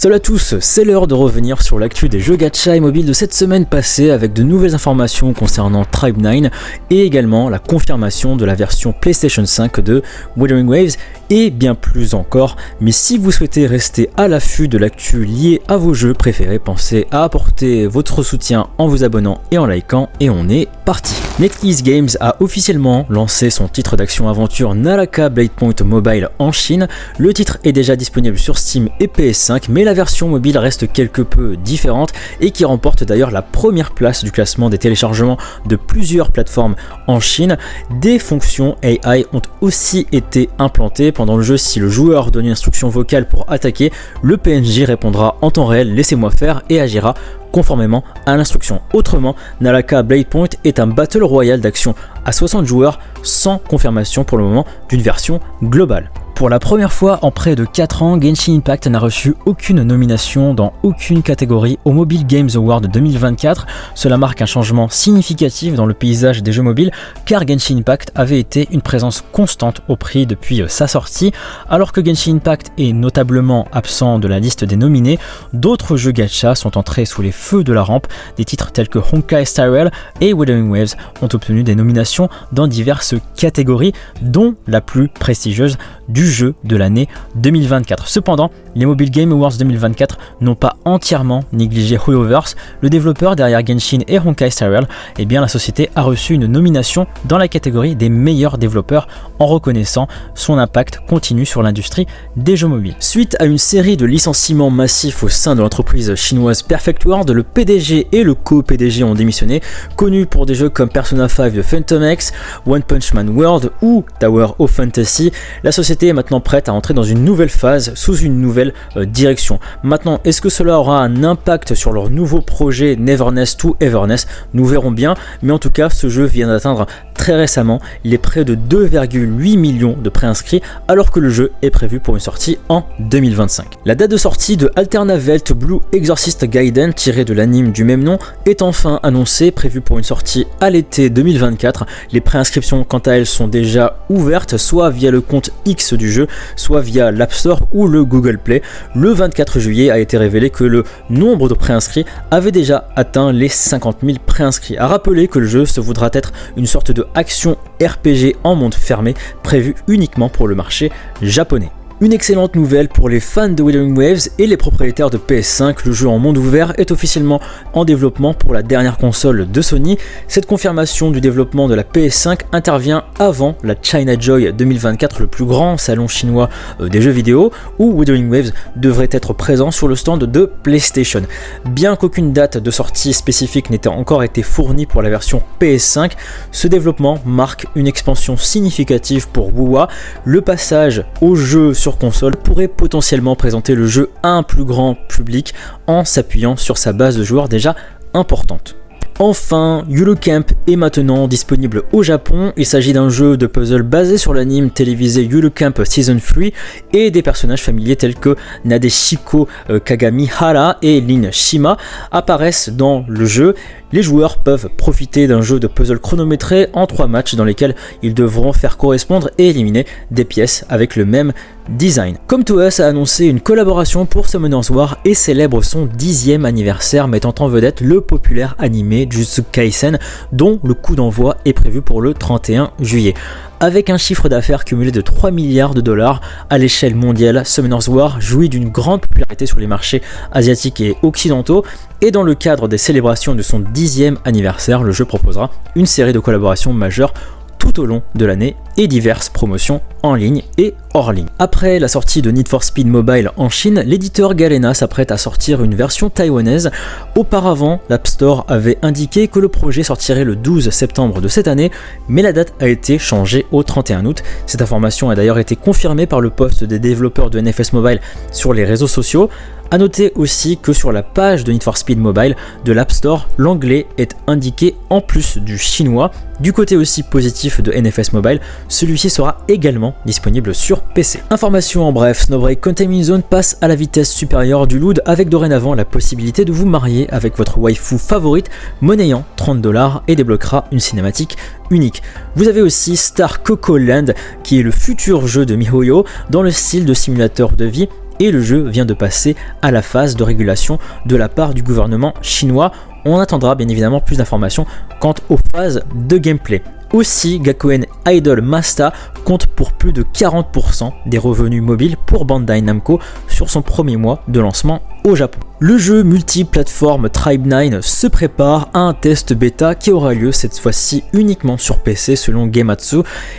Salut à tous, c'est l'heure de revenir sur l'actu des jeux gacha et mobiles de cette semaine passée avec de nouvelles informations concernant Tribe9 et également la confirmation de la version PlayStation 5 de Wuthering Waves et bien plus encore. Mais si vous souhaitez rester à l'affût de l'actu liée à vos jeux préférés, pensez à apporter votre soutien en vous abonnant et en likant et on est parti. NetEase Games a officiellement lancé son titre d'action-aventure Naraka Blade Point Mobile en Chine. Le titre est déjà disponible sur Steam et PS5, mais la version mobile reste quelque peu différente et qui remporte d'ailleurs la première place du classement des téléchargements de plusieurs plateformes en Chine. Des fonctions AI ont aussi été implantées pendant le jeu. Si le joueur donne une instruction vocale pour attaquer, le PNJ répondra en temps réel « laissez-moi faire » et agira conformément à l'instruction. Autrement, Naraka Blade Point est un battle royale d'action à 60 joueurs sans confirmation pour le moment d'une version globale. Pour la première fois en près de 4 ans, Genshin Impact n'a reçu aucune nomination dans aucune catégorie au Mobile Games Award 2024. Cela marque un changement significatif dans le paysage des jeux mobiles car Genshin Impact avait été une présence constante au prix depuis sa sortie. Alors que Genshin Impact est notablement absent de la liste des nominés, d'autres jeux gacha sont entrés sous les feux de la rampe. Des titres tels que Honkai Star Rail et Wuthering Waves ont obtenu des nominations dans diverses catégories, dont la plus prestigieuse du jeu de l'année 2024. Cependant, les Mobile Game Awards 2024 n'ont pas entièrement négligé Hoyoverse, le développeur derrière Genshin et Honkai Star Rail. Eh bien, la société a reçu une nomination dans la catégorie des meilleurs développeurs en reconnaissant son impact continu sur l'industrie des jeux mobiles. Suite à une série de licenciements massifs au sein de l'entreprise chinoise Perfect World, le PDG et le co-PDG ont démissionné, connus pour des jeux comme Persona 5 de Phantom X, One Punch Man World ou Tower of Fantasy. La société est maintenant prête à entrer dans une nouvelle phase sous une nouvelle direction. Maintenant, est-ce que cela aura un impact sur leur nouveau projet Neverness to Everness? Nous verrons bien, mais en tout cas, ce jeu vient d'atteindre très récemment les près de 2,8 millions de préinscrits alors que le jeu est prévu pour une sortie en 2025. La date de sortie de Alterna Welt Blue Exorcist Gaiden tiré de l'anime du même nom est enfin annoncée, prévue pour une sortie à l'été 2024. Les préinscriptions quant à elles sont déjà ouvertes soit via le compte X du jeu, soit via l'App Store ou le Google Play. Le 24 juillet a été révélé que le nombre de préinscrits avait déjà atteint les 50 000 préinscrits. À rappeler que le jeu se voudra être une sorte de action RPG en monde fermé, prévu uniquement pour le marché japonais. Une excellente nouvelle pour les fans de Wuthering Waves et les propriétaires de PS5, le jeu en monde ouvert est officiellement en développement pour la dernière console de Sony. Cette confirmation du développement de la PS5 intervient avant la China Joy 2024, le plus grand salon chinois des jeux vidéo, où Wuthering Waves devrait être présent sur le stand de PlayStation. Bien qu'aucune date de sortie spécifique n'ait encore été fournie pour la version PS5, ce développement marque une expansion significative pour WuWa. Le passage au jeu sur console pourrait potentiellement présenter le jeu à un plus grand public en s'appuyant sur sa base de joueurs déjà importante. Enfin, Yulu Camp est maintenant disponible au Japon. Il s'agit d'un jeu de puzzle basé sur l'anime télévisé Yulu Camp Season 3 et des personnages familiers tels que Nadeshiko Kagamihara et Lin Shima apparaissent dans le jeu. Les joueurs peuvent profiter d'un jeu de puzzle chronométré en 3 matchs dans lesquels ils devront faire correspondre et éliminer des pièces avec le même design. Come To Us a annoncé une collaboration pour Summoner's War et célèbre son 10e anniversaire, mettant en vedette le populaire animé Jujutsu Kaisen dont le coup d'envoi est prévu pour le 31 juillet. Avec un chiffre d'affaires cumulé de 3 milliards de dollars à l'échelle mondiale, Summoner's War jouit d'une grande popularité sur les marchés asiatiques et occidentaux, et dans le cadre des célébrations de son 10e anniversaire, le jeu proposera une série de collaborations majeures tout au long de l'année et diverses promotions en ligne et hors ligne. Après la sortie de Need for Speed Mobile en Chine, l'éditeur Garena s'apprête à sortir une version taïwanaise. Auparavant, l'App Store avait indiqué que le projet sortirait le 12 septembre de cette année, mais la date a été changée au 31 août. Cette information a d'ailleurs été confirmée par le post des développeurs de NFS Mobile sur les réseaux sociaux. A noter aussi que sur la page de Need for Speed Mobile de l'App Store, l'anglais est indiqué en plus du chinois. Du côté aussi positif de NFS Mobile, celui-ci sera également disponible sur PC. Information en bref, Snowbreak Containment Zone passe à la vitesse supérieure du loot avec dorénavant la possibilité de vous marier avec votre waifu favorite, monnayant $30 et débloquera une cinématique unique. Vous avez aussi Star Coco Land qui est le futur jeu de MiHoYo dans le style de simulateur de vie et le jeu vient de passer à la phase de régulation de la part du gouvernement chinois. On attendra bien évidemment plus d'informations quant aux phases de gameplay. Aussi, Gakuen Idol Masta compte pour plus de 40% des revenus mobiles pour Bandai Namco sur son premier mois de lancement au Japon. Le jeu multiplateforme Tribe9 se prépare à un test bêta qui aura lieu cette fois-ci uniquement sur PC selon Gematsu.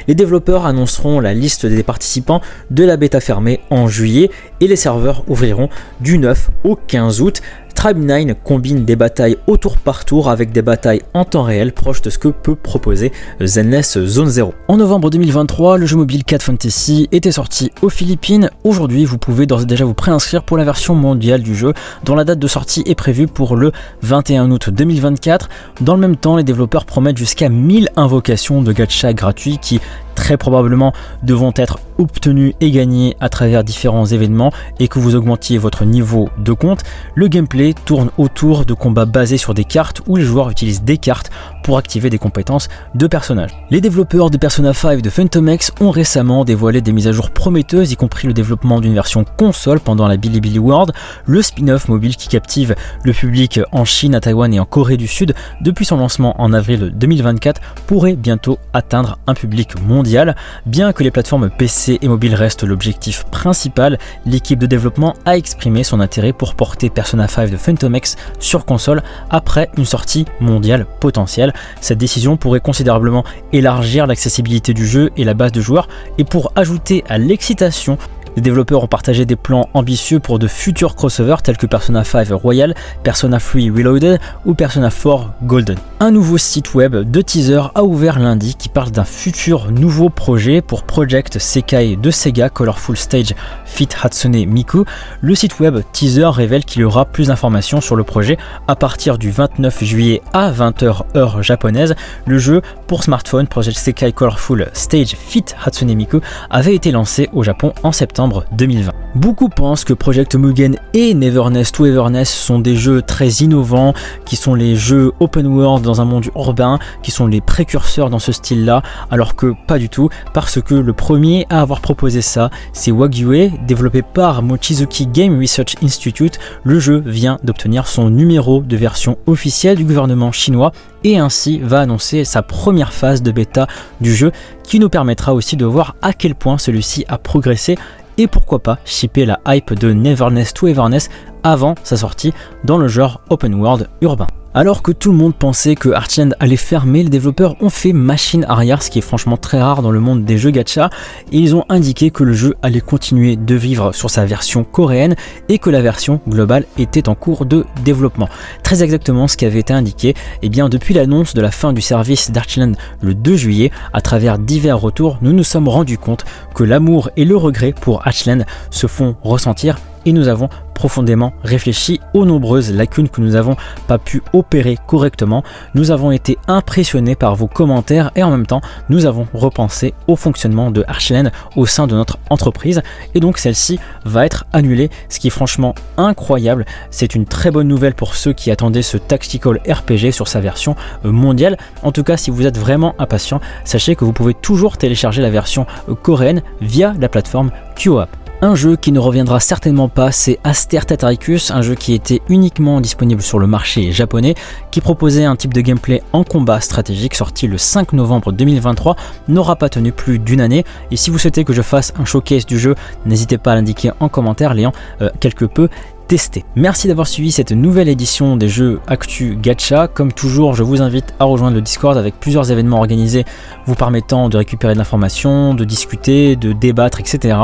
Les développeurs annonceront la liste des participants de la bêta fermée en juillet et les serveurs ouvriront du 9 au 15 août. Tribe9 combine des batailles au tour par tour avec des batailles en temps réel proches de ce que peut proposer Zenless Zone Zero. En novembre 2023, le jeu mobile Cat Fantasy était sorti aux Philippines. Aujourd'hui, vous pouvez d'ores et déjà vous préinscrire pour la version mondiale du jeu dont la date de sortie est prévue pour le 21 août 2024. Dans le même temps, les développeurs promettent jusqu'à 1000 invocations de gacha gratuits qui très probablement devront être obtenus et gagnés à travers différents événements et que vous augmentiez votre niveau de compte. Le gameplay tourne autour de combats basés sur des cartes où les joueurs utilisent des cartes pour activer des compétences de personnages. Les développeurs de Persona 5 de Phantom X ont récemment dévoilé des mises à jour prometteuses, y compris le développement d'une version console pendant la Bilibili World, le spin-off mobile qui captive le public en Chine, à Taïwan et en Corée du Sud depuis son lancement en avril 2024 pourrait bientôt atteindre un public mondial. Bien que les plateformes PC et mobile restent l'objectif principal, l'équipe de développement a exprimé son intérêt pour porter Persona 5 de Phantom X sur console après une sortie mondiale potentielle. Cette décision pourrait considérablement élargir l'accessibilité du jeu et la base de joueurs, et pour ajouter à l'excitation, les développeurs ont partagé des plans ambitieux pour de futurs crossovers tels que Persona 5 Royal, Persona 3 Reloaded ou Persona 4 Golden. Un nouveau site web de teaser a ouvert lundi qui parle d'un futur nouveau projet pour Project Sekai de Sega Colorful Stage Fit Hatsune Miku. Le site web teaser révèle qu'il y aura plus d'informations sur le projet à partir du 29 juillet à 20h heure japonaise. Le jeu pour smartphone Project Sekai Colorful Stage Fit Hatsune Miku avait été lancé au Japon en septembre 2020. Beaucoup pensent que Project Mugen et Neverness to Everness sont des jeux très innovants, qui sont les jeux open world dans un monde urbain, qui sont les précurseurs dans ce style-là, alors que pas du tout, parce que le premier à avoir proposé ça, c'est Wagyue, développé par Mochizuki Game Research Institute. Le jeu vient d'obtenir son numéro de version officielle du gouvernement chinois et ainsi va annoncer sa première phase de bêta du jeu qui nous permettra aussi de voir à quel point celui-ci a progressé et pourquoi pas shipper la hype de Neverness to Everness avant sa sortie dans le genre open world urbain. Alors que tout le monde pensait que Archland allait fermer, les développeurs ont fait machine arrière, ce qui est franchement très rare dans le monde des jeux gacha, et ils ont indiqué que le jeu allait continuer de vivre sur sa version coréenne et que la version globale était en cours de développement. Très exactement ce qui avait été indiqué, et bien depuis l'annonce de la fin du service d'Archland le 2 juillet, à travers divers retours, nous nous sommes rendus compte que l'amour et le regret pour Archland se font ressentir et nous avons profondément réfléchi aux nombreuses lacunes que nous n'avons pas pu opérer correctement. Nous avons été impressionnés par vos commentaires et en même temps nous avons repensé au fonctionnement de Archland au sein de notre entreprise et donc celle-ci va être annulée, ce qui est franchement incroyable. C'est une très bonne nouvelle pour ceux qui attendaient ce tactical RPG sur sa version mondiale. En tout cas, si vous êtes vraiment impatient, sachez que vous pouvez toujours télécharger la version coréenne via la plateforme QOAP. Un jeu qui ne reviendra certainement pas, c'est Aster Tataricus, un jeu qui était uniquement disponible sur le marché japonais, qui proposait un type de gameplay en combat stratégique sorti le 5 novembre 2023, n'aura pas tenu plus d'une année. Et si vous souhaitez que je fasse un showcase du jeu, n'hésitez pas à l'indiquer en commentaire, l'ayant quelque peu testé. Merci d'avoir suivi cette nouvelle édition des jeux Actu Gacha. Comme toujours, je vous invite à rejoindre le Discord avec plusieurs événements organisés vous permettant de récupérer de l'information, de discuter, de débattre, etc.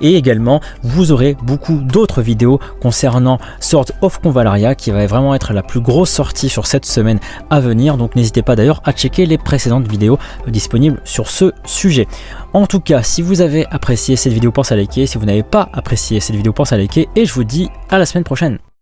Et également, vous aurez beaucoup d'autres vidéos concernant Swords of Convalaria qui va vraiment être la plus grosse sortie sur cette semaine à venir. Donc n'hésitez pas d'ailleurs à checker les précédentes vidéos disponibles sur ce sujet. En tout cas, si vous avez apprécié cette vidéo, pensez à liker. Si vous n'avez pas apprécié cette vidéo, pensez à liker. Et je vous dis à la semaine prochaine.